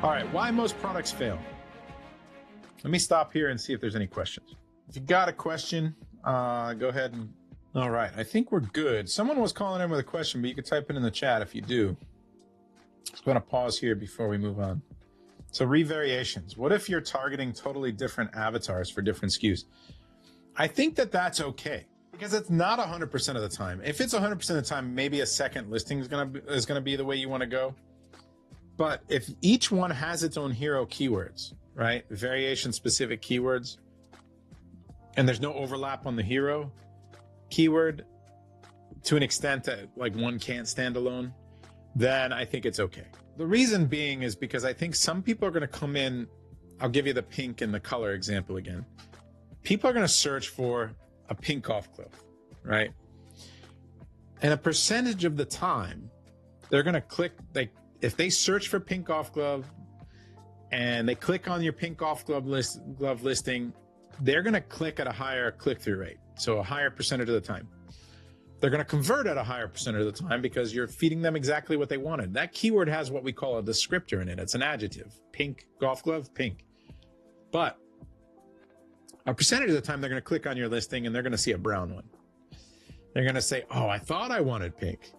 All right, why most products fail. Let me stop here and see if there's any questions. If you got a question, go ahead and... All right, I think we're good. Someone was calling in with a question, but you can type it in the chat if you do. I'm going to pause here before we move on. So revariations. What if you're targeting totally different avatars for different SKUs? I think that that's okay because it's not 100% of the time. If it's 100% of the time, maybe a second listing is going to be the way you want to go. But if each one has its own hero keywords, right? Variation specific keywords, and there's no overlap on the hero keyword to an extent that like one can't stand alone, then I think it's okay. The reason being is because I think some people are going to come in. I'll give you the pink and the color example again. People are going to search for a pink golf glove, right? And a percentage of the time, they're going to click, if they search for pink golf glove and they click on your pink golf glove listing, they're going to click at a higher click-through rate. So a higher percentage of the time. They're going to convert at a higher percentage of the time because you're feeding them exactly what they wanted. That keyword has what we call a descriptor in it. It's an adjective. Pink golf glove, pink. But a percentage of the time, they're going to click on your listing and they're going to see a brown one. They're going to say, oh, I thought I wanted pink,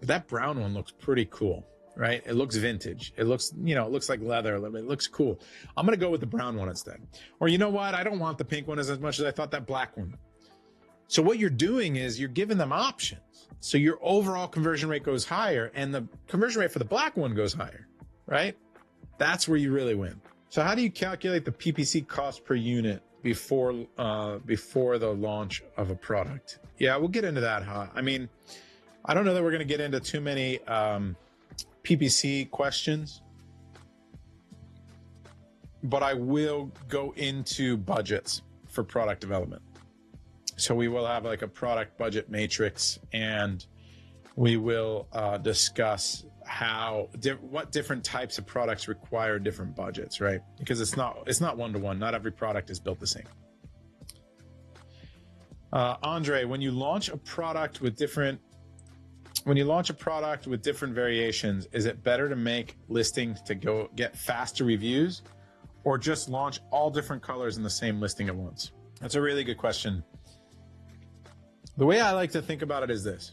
but that brown one looks pretty cool, right? It looks vintage. It looks, it looks like leather a little bit. It looks cool. I'm going to go with the brown one instead. Or you know what? I don't want the pink one as much as I thought that black one. So what you're doing is you're giving them options. So your overall conversion rate goes higher and the conversion rate for the black one goes higher, right? That's where you really win. So how do you calculate the PPC cost per unit before the launch of a product? Yeah, we'll get into that, huh? I mean, I don't know that we're going to get into too many PPC questions, but I will go into budgets for product development. So we will have like a product budget matrix, and we will discuss what different types of products require different budgets, right? Because it's not one-to-one. Not every product is built the same. Andre, when you launch a product with different variations, is it better to make listings to go get faster reviews, or just launch all different colors in the same listing at once? That's a really good question. The way I like to think about it is this.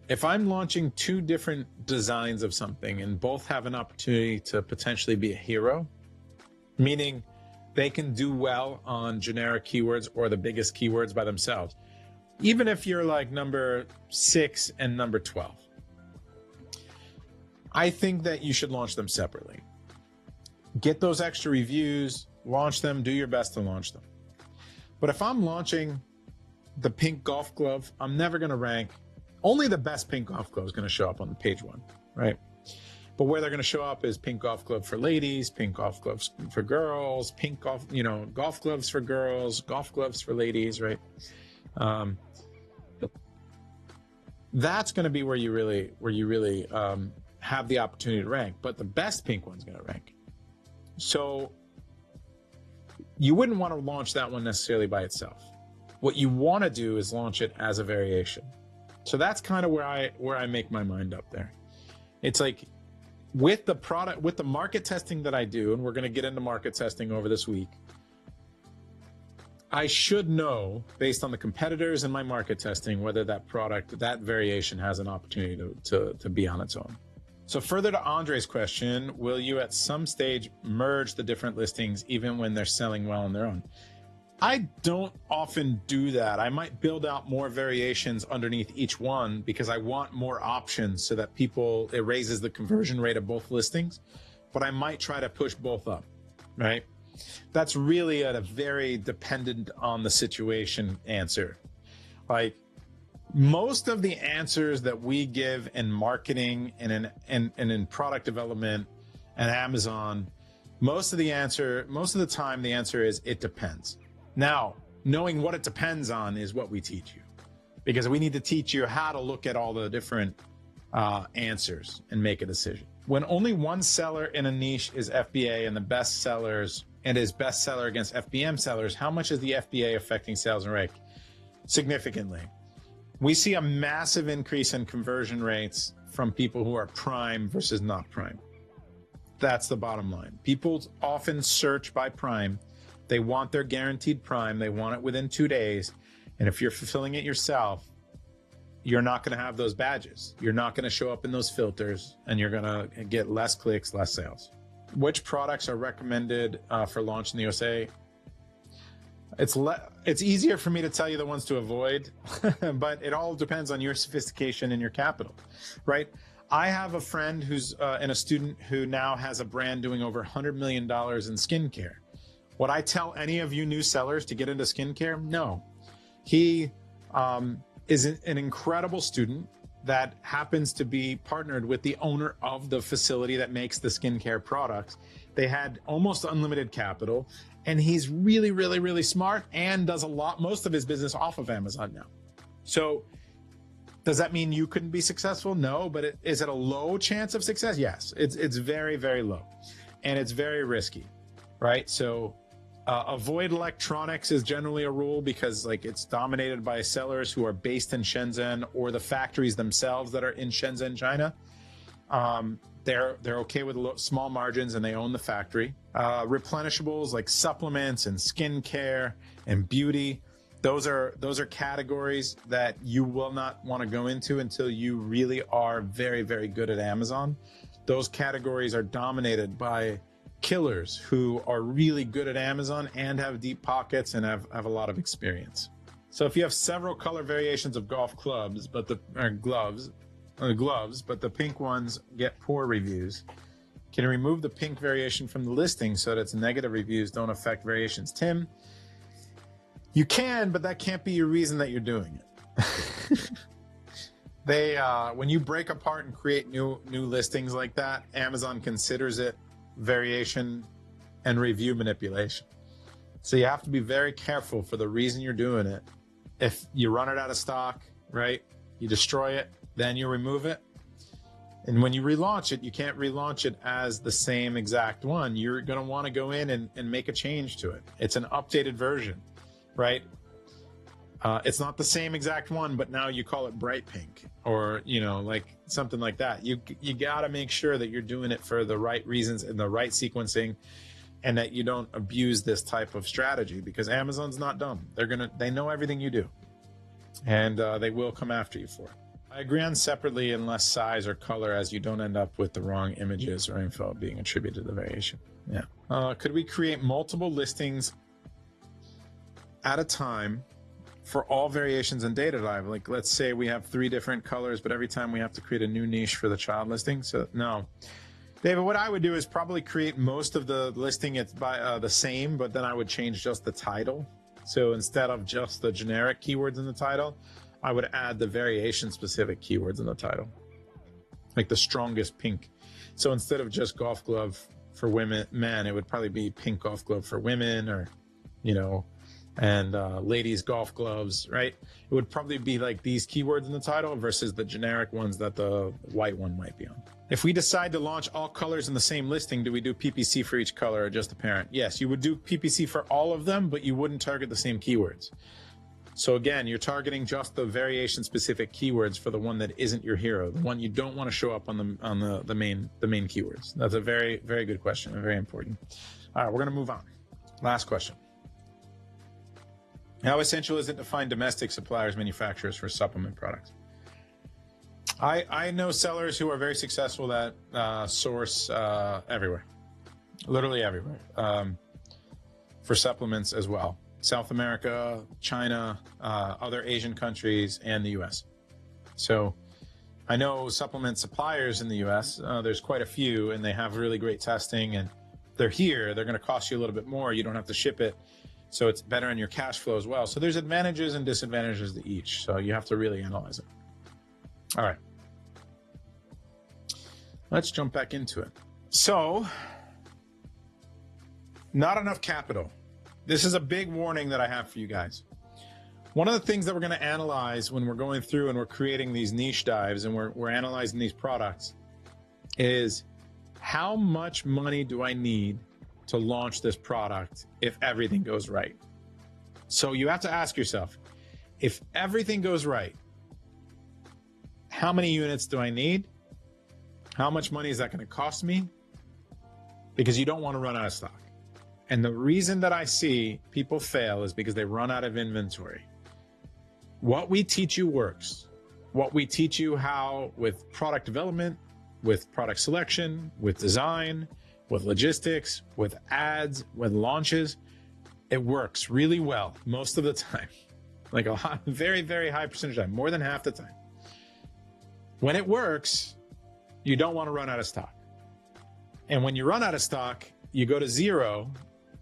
If I'm launching two different designs of something and both have an opportunity to potentially be a hero, meaning they can do well on generic keywords or the biggest keywords by themselves, even if you're like number 6 and number 12, I think that you should launch them separately. Get those extra reviews, launch them, do your best to launch them. But if I'm launching the pink golf glove, I'm never going to rank. Only the best pink golf glove is going to show up on the page 1, right? But where they're going to show up is pink golf glove for ladies, pink golf gloves for girls, pink golf, golf gloves for girls, golf gloves for ladies, right? That's going to be where you really have the opportunity to rank. But the best pink one's going to rank. So you wouldn't want to launch that one necessarily by itself. What you want to do is launch it as a variation. So that's kind of where I make my mind up there. It's like with the market testing that I do, and we're going to get into market testing over this week, I should know based on the competitors and my market testing whether that variation has an opportunity to be on its own. So further to Andre's question, will you at some stage merge the different listings even when they're selling well on their own? I don't often do that. I might build out more variations underneath each one because I want more options so that it raises the conversion rate of both listings, but I might try to push both up, right? That's really a very dependent on the situation answer. Like most of the answers that we give in marketing and in product development and Amazon, most of the time the answer is it depends. Now, knowing what it depends on is what we teach you, because we need to teach you how to look at all the different answers and make a decision. When only one seller in a niche is FBA and the best sellers and is best seller against FBM sellers, how much is the FBA affecting sales and rank? Significantly. We see a massive increase in conversion rates from people who are prime versus not prime. That's the bottom line. People often search by Prime. They want their guaranteed Prime. They want it within 2 days. And if you're fulfilling it yourself, you're not going to have those badges. You're not going to show up in those filters, and you're going to get less clicks, less sales. Which products are recommended for launch in the USA? It's easier for me to tell you the ones to avoid, but it all depends on your sophistication and your capital, right? I have a friend who's and a student who now has a brand doing over $100 million in skincare. Would I tell any of you new sellers to get into skincare? No. He is an incredible student that happens to be partnered with the owner of the facility that makes the skincare products. They had almost unlimited capital, and he's really, really, really smart and does most of his business off of Amazon now. So does that mean you couldn't be successful? No, but is it a low chance of success? Yes, it's very, very low, and it's very risky, right? So avoid electronics is generally a rule, because like it's dominated by sellers who are based in Shenzhen, or the factories themselves that are in Shenzhen, China. They're okay with small margins, and they own the factory. Replenishables like supplements and skincare and beauty, those are categories that you will not want to go into until you really are very, very good at Amazon. Those categories are dominated by killers who are really good at Amazon and have deep pockets and have a lot of experience. So if you have several color variations of golf clubs, but gloves, but the pink ones get poor reviews, can you remove the pink variation from the listing so that its negative reviews don't affect variations? Tim, you can, but that can't be your reason that you're doing it. When you break apart and create new listings like that, Amazon considers it variation and review manipulation. So you have to be very careful for the reason you're doing it. If you run it out of stock, right, you destroy it, then you remove it. And when you relaunch it, you can't relaunch it as the same exact one. You're going to want to go in and make a change to it. It's an updated version, right? It's not the same exact one, but now you call it bright pink, or, like something like that. You got to make sure that you're doing it for the right reasons and the right sequencing, and that you don't abuse this type of strategy, because Amazon's not dumb. They know everything you do, and they will come after you for it. I agree on separately and less size or color, as you don't end up with the wrong images or info being attributed to the variation. Yeah. Could we create multiple listings at a time for all variations in Data Dive? Like, let's say we have 3 different colors, but every time we have to create a new niche for the child listing. So no, David, what I would do is probably create most of the listing by the same, but then I would change just the title. So instead of just the generic keywords in the title, I would add the variation specific keywords in the title, like the strongest pink. So instead of just golf glove for men, it would probably be pink golf glove for women, or, and ladies golf gloves, right? It would probably be like these keywords in the title versus the generic ones that the white one might be on. If we decide to launch all colors in the same listing, do we do PPC for each color or just apparent? Yes, you would do PPC for all of them, but you wouldn't target the same keywords. So again, you're targeting just the variation specific keywords for the one that isn't your hero, the one you don't want to show up on the main keywords. That's a very, very good question and very important. All right, we're going to move on. Last question. How essential is it to find domestic suppliers, manufacturers for supplement products? I know sellers who are very successful that source everywhere, literally everywhere, for supplements as well. South America, China, other Asian countries, and the US. So I know supplement suppliers in the US, there's quite a few, and they have really great testing, and they're here. They're going to cost you a little bit more. You don't have to ship it. So it's better in your cash flow as well. So there's advantages and disadvantages to each. So you have to really analyze it. All right. Let's jump back into it. So, not enough capital. This is a big warning that I have for you guys. One of the things that we're going to analyze when we're going through and we're creating these niche dives and we're analyzing these products is, how much money do I need to launch this product if everything goes right? So you have to ask yourself, if everything goes right, how many units do I need? How much money is that going to cost me? because you don't want to run out of stock. And the reason that I see people fail is because they run out of inventory. What we teach you works. What we teach you how with product development, with product selection, with design, with logistics, with ads, with launches, it works really well most of the time. Like a very, very high percentage of time, more than half the time. When it works, you don't want to run out of stock. And when you run out of stock, you go to zero,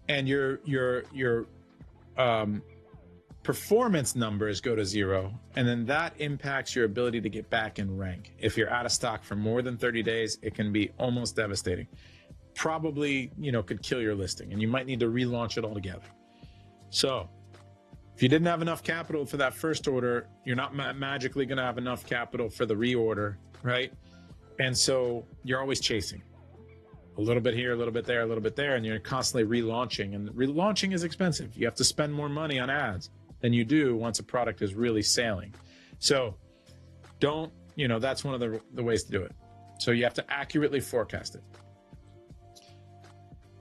and your performance numbers go to zero, and then that impacts your ability to get back in rank. If you're out of stock for more than 30 days, it can be almost devastating. Probably, could kill your listing, and you might need to relaunch it altogether. So if you didn't have enough capital for that first order, you're not magically going to have enough capital for the reorder, right? And so you're always chasing. A little bit here, a little bit there, a little bit there, and you're constantly relaunching. And relaunching is expensive. You have to spend more money on ads than you do once a product is really sailing. So that's one of the ways to do it. So you have to accurately forecast it.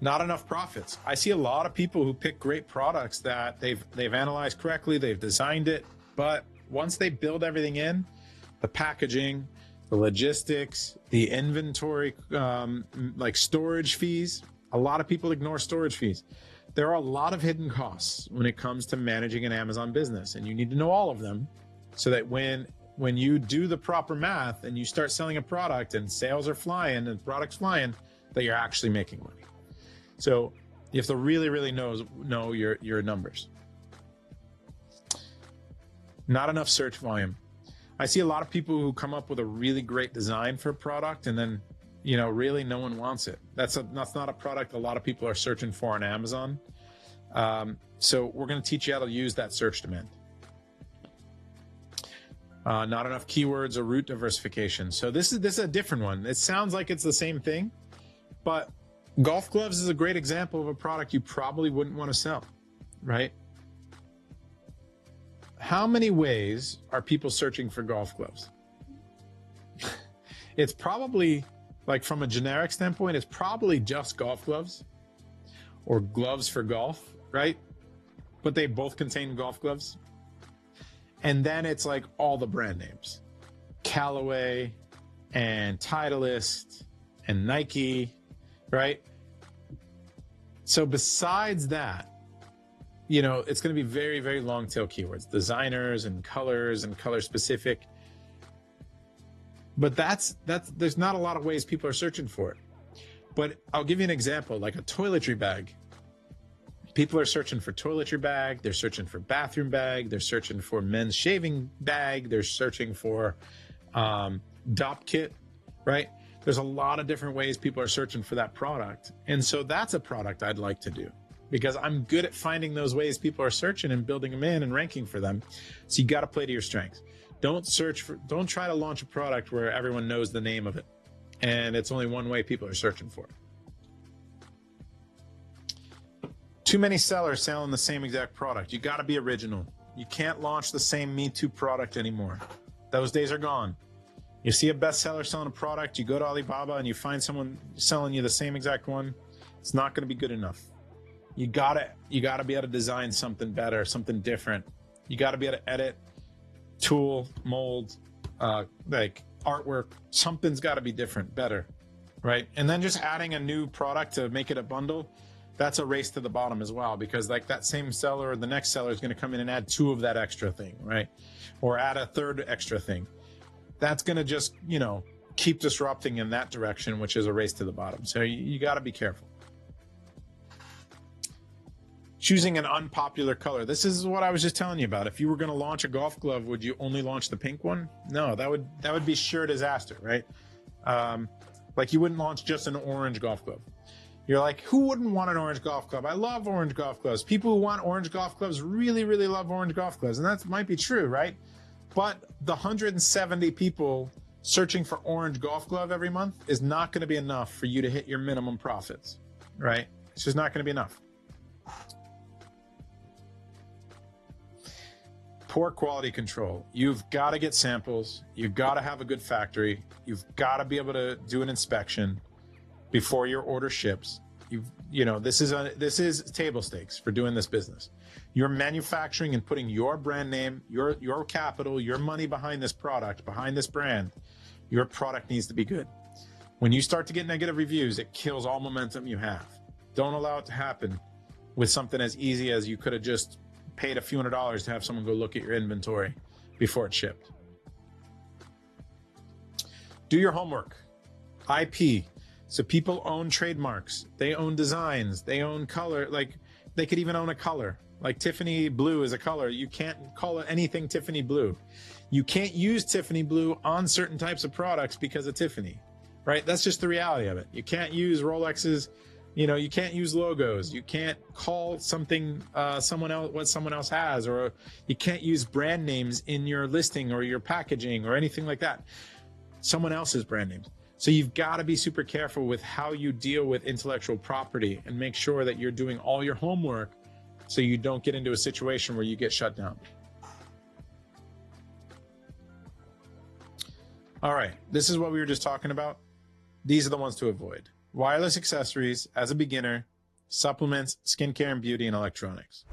Not enough profits. I see a lot of people who pick great products that they've analyzed correctly, they've designed it, but once they build everything in, the packaging, the logistics, the inventory, like storage fees, a lot of people ignore storage fees. There are a lot of hidden costs when it comes to managing an Amazon business, and you need to know all of them so that when you do the proper math and you start selling a product and sales are flying and products flying, that you're actually making money. So you have to really, really know your numbers. Not enough search volume. I see a lot of people who come up with a really great design for a product, and then, really no one wants it. That's not a product a lot of people are searching for on Amazon. So we're going to teach you how to use that search demand. Not enough keywords or route diversification. So this is a different one. It sounds like it's the same thing, but golf gloves is a great example of a product you probably wouldn't want to sell, right? How many ways are people searching for golf gloves? It's probably, like from a generic standpoint, it's probably just golf gloves or gloves for golf, right? But they both contain golf gloves. And then it's like all the brand names, Callaway and Titleist and Nike, right? So besides that, it's going to be very, very long tail keywords, designers and colors and color specific. But that's there's not a lot of ways people are searching for it. But I'll give you an example, like a toiletry bag. People are searching for toiletry bag. They're searching for bathroom bag. They're searching for men's shaving bag. They're searching for DOP kit, right? There's a lot of different ways people are searching for that product. And so that's a product I'd like to do because I'm good at finding those ways people are searching and building them in and ranking for them. So you got to play to your strengths. Don't try to launch a product where everyone knows the name of it and it's only one way people are searching for it. Too many sellers selling the same exact product. You got to be original. You can't launch the same Me Too product anymore. Those days are gone. You see a bestseller selling a product, you go to Alibaba and you find someone selling you the same exact one, it's not going to be good enough. You gotta be able to design something better, something different. You got to be able to edit, tool, mold, like artwork. Something's got to be different, better, right? And then just adding a new product to make it a bundle, that's a race to the bottom as well, because like that same seller or the next seller is going to come in and add 2 of that extra thing, right? Or add a 3rd extra thing. That's going to just, keep disrupting in that direction, which is a race to the bottom. So you got to be careful. Choosing an unpopular color. This is what I was just telling you about. If you were going to launch a golf glove, would you only launch the pink one? No, that would be sure disaster, right? Like you wouldn't launch just an orange golf glove. You're like, who wouldn't want an orange golf club? I love orange golf gloves. People who want orange golf clubs really, really love orange golf clubs. And that might be true, right? But the 170 people searching for orange golf glove every month is not going to be enough for you to hit your minimum profits, right? It's just not going to be enough. Poor quality control. You've got to get samples. You've got to have a good factory. You've got to be able to do an inspection. before your order ships. This is table stakes for doing this business. You're manufacturing and putting your brand name, your capital, your money behind this product, behind this brand. Your product needs to be good. When you start to get negative reviews, it kills all momentum you have. Don't allow it to happen with something as easy as you could have just paid a few $100s to have someone go look at your inventory before it shipped. Do your homework. IP. So people own trademarks. They own designs. They own color. Like they could even own a color. Like Tiffany blue is a color. You can't call it anything Tiffany blue. You can't use Tiffany blue on certain types of products because of Tiffany, right? That's just the reality of it. You can't use Rolex's, you can't use logos. You can't call something someone else what someone else has, or you can't use brand names in your listing or your packaging or anything like that. Someone else's brand names. So you've got to be super careful with how you deal with intellectual property and make sure that you're doing all your homework so you don't get into a situation where you get shut down. All right, this is what we were just talking about. These are the ones to avoid. Wireless accessories as a beginner, supplements, skincare and beauty, and electronics.